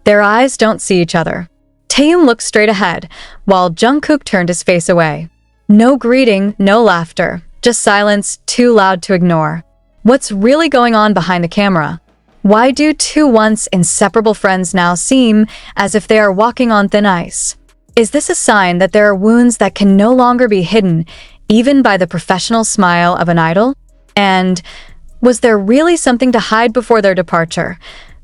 Their eyes don't see each other. Taehyung looked straight ahead, while Jungkook turned his face away. No greeting, no laughter, just silence too loud to ignore. What's really going on behind the camera? Why do two once inseparable friends now seem as if they are walking on thin ice? Is this a sign that there are wounds that can no longer be hidden, even by the professional smile of an idol? And was there really something to hide before their departure?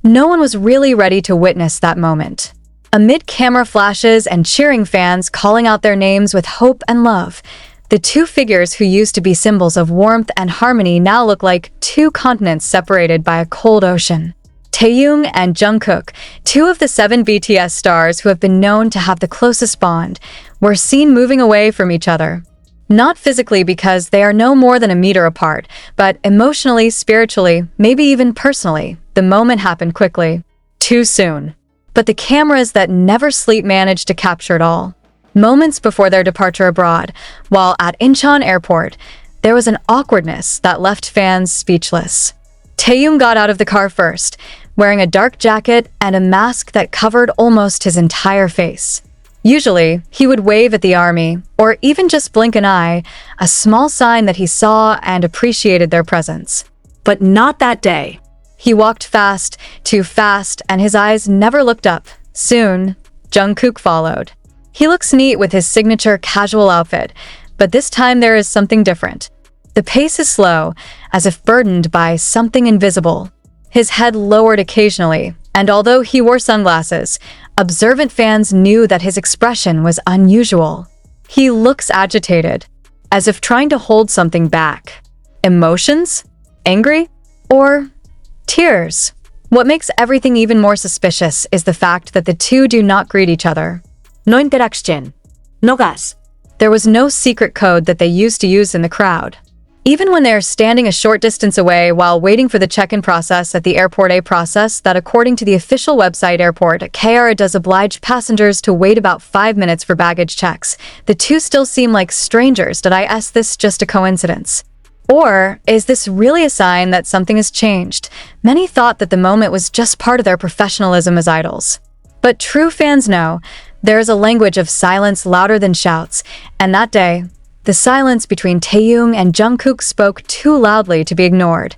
No one was really ready to witness that moment. Amid camera flashes and cheering fans calling out their names with hope and love, the two figures who used to be symbols of warmth and harmony now look like two continents separated by a cold ocean. Taehyung and Jungkook, two of the 7 BTS stars who have been known to have the closest bond, were seen moving away from each other. Not physically because they are no more than a meter apart, but emotionally, spiritually, maybe even personally. The moment happened quickly. Too soon. But the cameras that never sleep managed to capture it all. Moments before their departure abroad, while at Incheon Airport, there was an awkwardness that left fans speechless. Taehyung got out of the car first, wearing a dark jacket and a mask that covered almost his entire face. Usually, he would wave at the army, or even just blink an eye, a small sign that he saw and appreciated their presence. But not that day. He walked fast, too fast, and his eyes never looked up. Soon, Jungkook followed. He looks neat with his signature casual outfit, but this time there is something different. The pace is slow, as if burdened by something invisible. His head lowered occasionally, and although he wore sunglasses, observant fans knew that his expression was unusual. He looks agitated, as if trying to hold something back. Emotions? Angry? Or tears? What makes everything even more suspicious is the fact that the two do not greet each other. No interacción. No gas. There was no secret code that they used to use in the crowd. Even when they are standing a short distance away while waiting for the check-in process at the Airport A process that according to the official website Airport KR does oblige passengers to wait about 5 minutes for baggage checks, the two still seem like strangers. Did I ask this just a coincidence? Or is this really a sign that something has changed? Many thought that the moment was just part of their professionalism as idols. But true fans know there is a language of silence louder than shouts, and that day, the silence between Taehyung and Jungkook spoke too loudly to be ignored.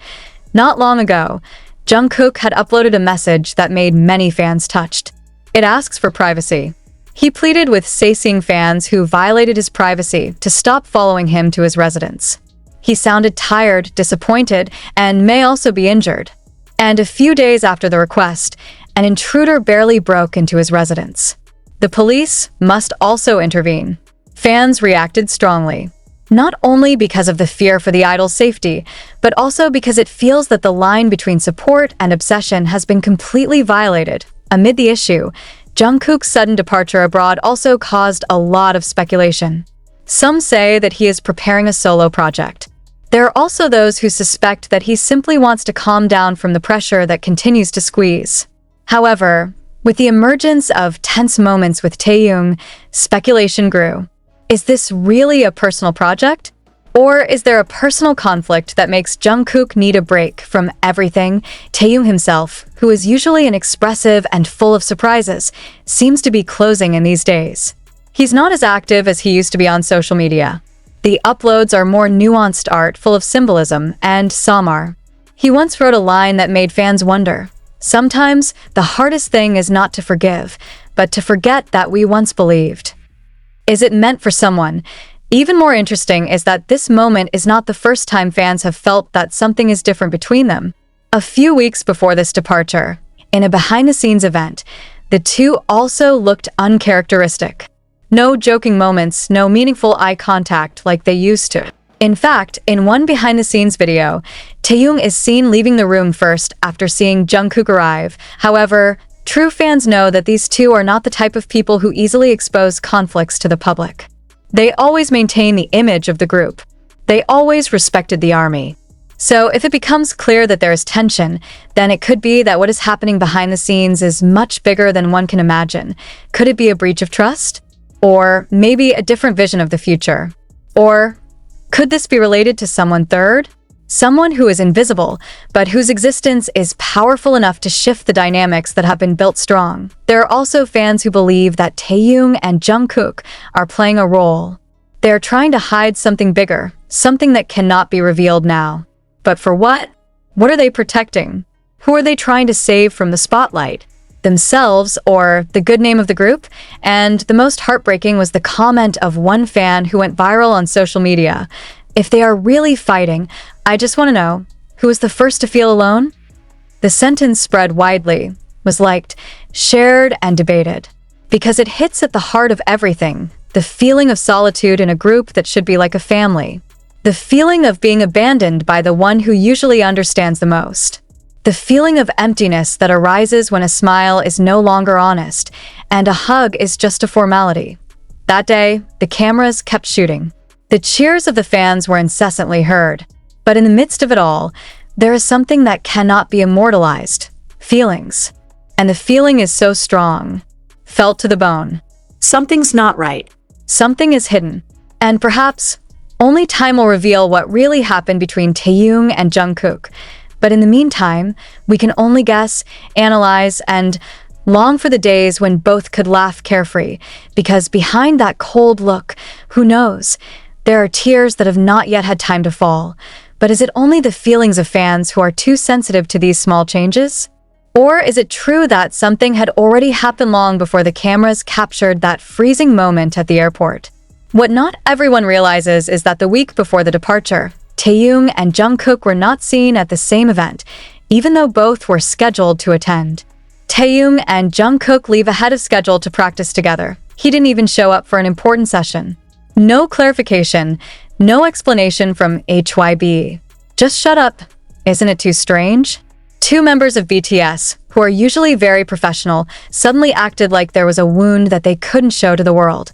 Not long ago, Jungkook had uploaded a message that made many fans touched. It asks for privacy. He pleaded with Saesing fans who violated his privacy to stop following him to his residence. He sounded tired, disappointed, and may also be injured. And a few days after the request, an intruder barely broke into his residence. The police must also intervene. Fans reacted strongly, not only because of the fear for the idol's safety, but also because it feels that the line between support and obsession has been completely violated. Amid the issue, Jungkook's sudden departure abroad also caused a lot of speculation. Some say that he is preparing a solo project. There are also those who suspect that he simply wants to calm down from the pressure that continues to squeeze. However, with the emergence of tense moments with Taehyung, speculation grew. Is this really a personal project? Or is there a personal conflict that makes Jungkook need a break from everything? Taehyung himself, who is usually an expressive and full of surprises, seems to be closing in these days. He's not as active as he used to be on social media. The uploads are more nuanced art full of symbolism and samar. He once wrote a line that made fans wonder. Sometimes, the hardest thing is not to forgive, but to forget that we once believed. Is it meant for someone? Even more interesting is that this moment is not the first time fans have felt that something is different between them. A few weeks before this departure, in a behind-the-scenes event, the two also looked uncharacteristic. No joking moments, no meaningful eye contact like they used to. In fact, in one behind-the-scenes video, Taehyung is seen leaving the room first after seeing Jungkook arrive. However, true fans know that these two are not the type of people who easily expose conflicts to the public. They always maintain the image of the group. They always respected the army. So if it becomes clear that there is tension, then it could be that what is happening behind the scenes is much bigger than one can imagine. Could it be a breach of trust? Or maybe a different vision of the future? Or could this be related to someone third? someone who is invisible, but whose existence is powerful enough to shift the dynamics that have been built strong. There are also fans who believe that Taeil and JUNGKOOK are playing a role. They are trying to hide something bigger, something that cannot be revealed now. But for what? What are they protecting? Who are they trying to save from the spotlight? Themselves, or the good name of the group? And the most heartbreaking was the comment of one fan who went viral on social media. If they are really fighting, I just want to know, who was the first to feel alone? The sentence spread widely, was liked, shared, and debated. Because it hits at the heart of everything, the feeling of solitude in a group that should be like a family. The feeling of being abandoned by the one who usually understands the most. The feeling of emptiness that arises when a smile is no longer honest, and a hug is just a formality. That day, the cameras kept shooting. The cheers of the fans were incessantly heard. But in the midst of it all, there is something that cannot be immortalized. Feelings. And the feeling is so strong. Felt to the bone. Something's not right. Something is hidden. And perhaps, only time will reveal what really happened between Taeil and JUNGKOOK. But in the meantime, we can only guess, analyze, and long for the days when both could laugh carefree, because behind that cold look, who knows? There are tears that have not yet had time to fall. But is it only the feelings of fans who are too sensitive to these small changes? Or is it true that something had already happened long before the cameras captured that freezing moment at the airport? What not everyone realizes is that the week before the departure, Taeil and JUNGKOOK were not seen at the same event, even though both were scheduled to attend. Taeil and JUNGKOOK leave ahead of schedule to practice together. He didn't even show up for an important session. No clarification, no explanation from HYB. Just shut up. Isn't it too strange? Two members of BTS, who are usually very professional, suddenly acted like there was a wound that they couldn't show to the world.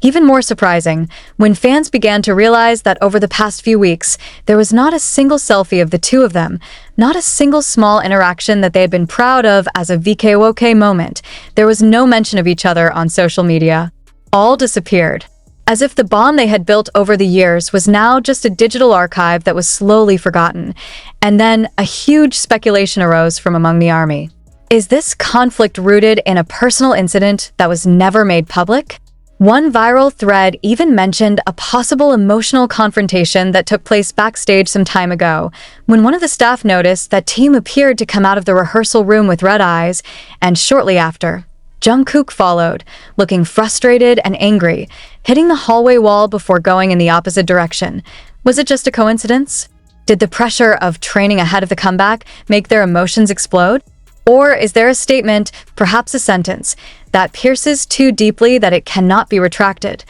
Even more surprising, when fans began to realize that over the past few weeks, there was not a single selfie of the two of them, not a single small interaction that they had been proud of as a VKWOK moment. There was no mention of each other on social media. All disappeared. As if the bond they had built over the years was now just a digital archive that was slowly forgotten. And then a huge speculation arose from among the army. Is this conflict rooted in a personal incident that was never made public? One viral thread even mentioned a possible emotional confrontation that took place backstage some time ago, when one of the staff noticed that Taeil appeared to come out of the rehearsal room with red eyes, and shortly after, JUNGKOOK followed, looking frustrated and angry, hitting the hallway wall before going in the opposite direction. Was it just a coincidence? Did the pressure of training ahead of the comeback make their emotions explode? Or is there a statement, perhaps a sentence, that pierces too deeply that it cannot be retracted?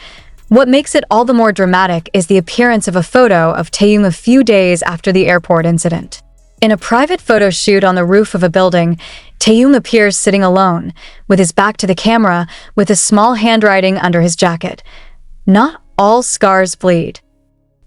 What makes it all the more dramatic is the appearance of a photo of Taeil a few days after the airport incident. In a private photo shoot on the roof of a building, Taeil appears sitting alone, with his back to the camera, with a small handwriting under his jacket. Not all scars bleed.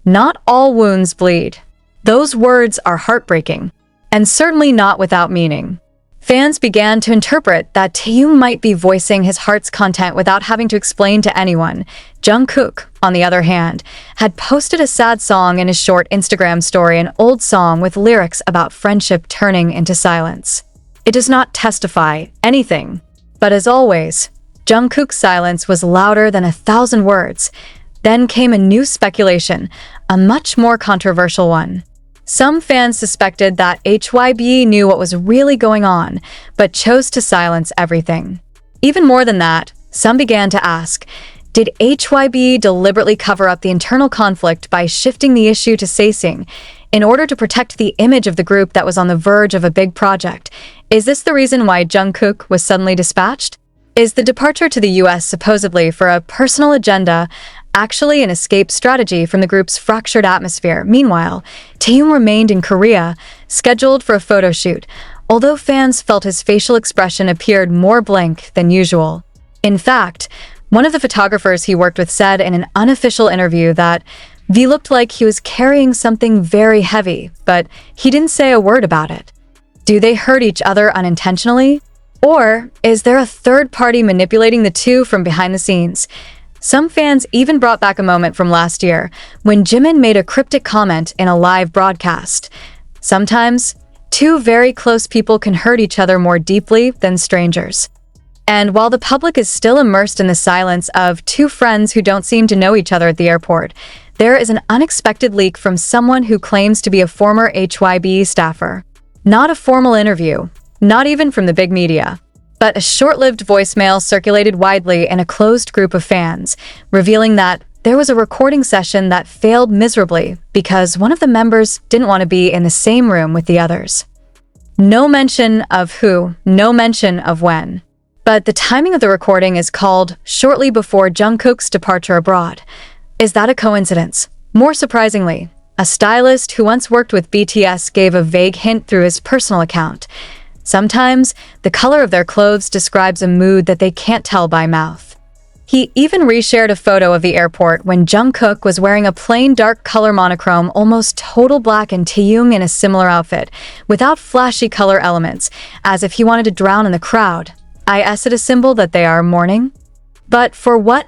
Not all wounds bleed. Those words are heartbreaking, and certainly not without meaning. Fans began to interpret that Taeil might be voicing his heart's content without having to explain to anyone. JUNGKOOK, on the other hand, had posted a sad song in his short Instagram story, an old song with lyrics about friendship turning into silence. It does not testify anything. But as always, JUNGKOOK's silence was louder than 1,000 words. Then came a new speculation, a much more controversial one. Some fans suspected that HYB knew what was really going on, but chose to silence everything. Even more than that, some began to ask, did HYB deliberately cover up the internal conflict by shifting the issue to Saesing in order to protect the image of the group that was on the verge of a big project? Is this the reason why JUNGKOOK was suddenly dispatched? Is the departure to the US supposedly for a personal agenda actually an escape strategy from the group's fractured atmosphere? Meanwhile, Taeil remained in Korea, scheduled for a photo shoot, although fans felt his facial expression appeared more blank than usual. In fact, one of the photographers he worked with said in an unofficial interview that V looked like he was carrying something very heavy, but he didn't say a word about it. Do they hurt each other unintentionally? Or is there a third party manipulating the two from behind the scenes? Some fans even brought back a moment from last year when Jimin made a cryptic comment in a live broadcast. Sometimes, two very close people can hurt each other more deeply than strangers. And while the public is still immersed in the silence of two friends who don't seem to know each other at the airport, there is an unexpected leak from someone who claims to be a former HYB staffer. Not a formal interview, not even from the big media, but a short-lived voicemail circulated widely in a closed group of fans, revealing that there was a recording session that failed miserably because one of the members didn't want to be in the same room with the others. No mention of who, no mention of when. But the timing of the recording is called shortly before Jungkook's departure abroad. Is that a coincidence? More surprisingly, a stylist who once worked with BTS gave a vague hint through his personal account. Sometimes, the color of their clothes describes a mood that they can't tell by mouth. He even reshared a photo of the airport when Jungkook was wearing a plain dark color monochrome, almost total black, and Taeil in a similar outfit, without flashy color elements, as if he wanted to drown in the crowd. Is it a symbol that they are mourning? But for what?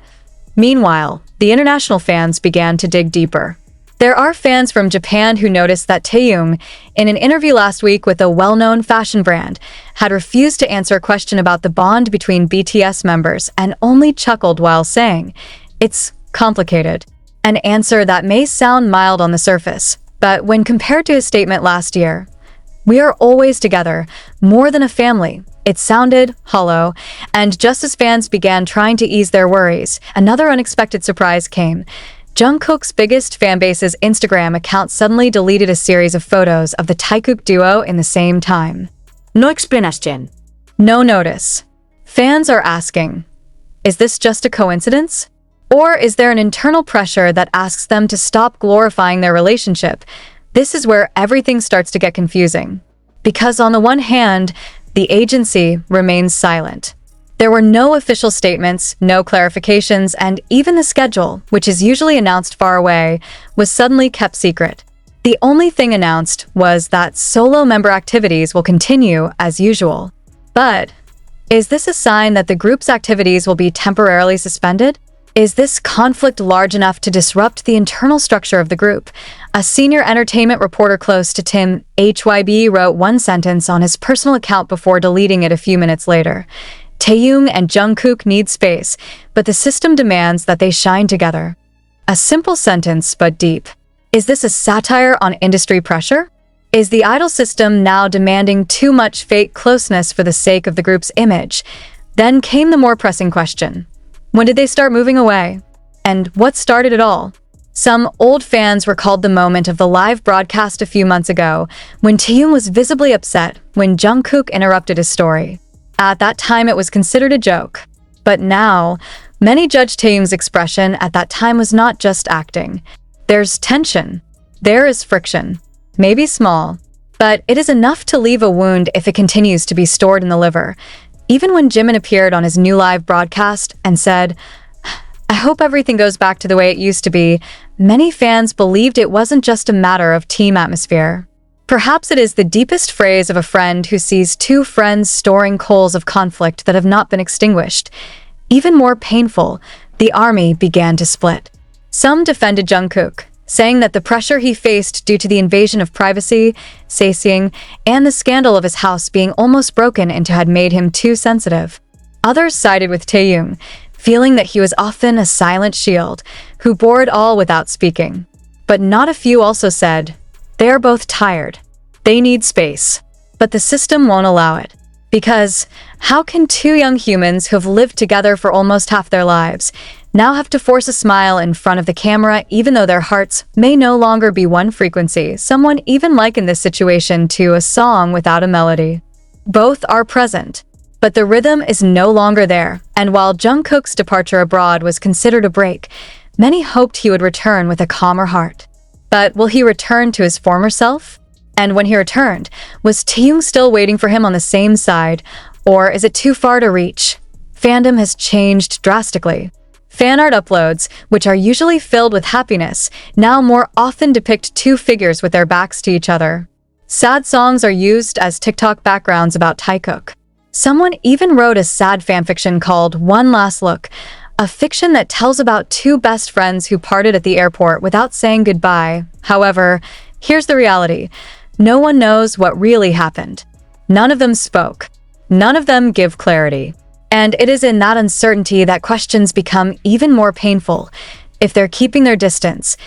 Meanwhile, the international fans began to dig deeper. There are fans from Japan who noticed that Taeil, in an interview last week with a well-known fashion brand, had refused to answer a question about the bond between BTS members and only chuckled while saying, "It's complicated." An answer that may sound mild on the surface, but when compared to his statement last year, "We are always together, more than a family," it sounded hollow, and just as fans began trying to ease their worries, another unexpected surprise came. Jungkook's biggest fanbase's Instagram account suddenly deleted a series of photos of the Taekook duo in the same time. No explanación. No notice. Fans are asking, is this just a coincidence? Or is there an internal pressure that asks them to stop glorifying their relationship? This is where everything starts to get confusing. Because on the one hand, the agency remains silent. There were no official statements, no clarifications, and even the schedule, which is usually announced far away, was suddenly kept secret. The only thing announced was that solo member activities will continue as usual. But is this a sign that the group's activities will be temporarily suspended? Is this conflict large enough to disrupt the internal structure of the group? A senior entertainment reporter close to Tim HYB wrote one sentence on his personal account before deleting it a few minutes later. Taeil and Jungkook need space, but the system demands that they shine together. A simple sentence, but deep. Is this a satire on industry pressure? Is the idol system now demanding too much fake closeness for the sake of the group's image? Then came the more pressing question. When did they start moving away? And what started it all? Some old fans recalled the moment of the live broadcast a few months ago when Taeil was visibly upset when Jungkook interrupted his story. At that time, it was considered a joke. But now, many judge Taeil's expression at that time was not just acting. There's tension. There is friction. Maybe small, but it is enough to leave a wound if it continues to be stored in the liver. Even when Jimin appeared on his new live broadcast and said, "I hope everything goes back to the way it used to be," many fans believed it wasn't just a matter of team atmosphere. Perhaps it is the deepest phrase of a friend who sees two friends storing coals of conflict that have not been extinguished. Even more painful, the army began to split. Some defended Jungkook, saying that the pressure he faced due to the invasion of privacy, Saseing, and the scandal of his house being almost broken into had made him too sensitive. Others sided with Taeil, feeling that he was often a silent shield, who bore it all without speaking. But not a few also said, they are both tired. They need space. But the system won't allow it. Because how can two young humans who have lived together for almost half their lives now have to force a smile in front of the camera even though their hearts may no longer be one frequency? Someone even likened this situation to a song without a melody. Both are present, but the rhythm is no longer there. And while Jungkook's departure abroad was considered a break, many hoped he would return with a calmer heart. But will he return to his former self? And when he returned, was Taeil still waiting for him on the same side, or is it too far to reach? Fandom has changed drastically. Fan art uploads, which are usually filled with happiness, now more often depict two figures with their backs to each other. Sad songs are used as TikTok backgrounds about Taekook. Someone even wrote a sad fanfiction called One Last Look, A fiction that tells about two best friends who parted at the airport without saying goodbye. However, here's the reality. No one knows what really happened. None of them spoke. None of them give clarity. And it is in that uncertainty that questions become even more painful. If they're keeping their distance,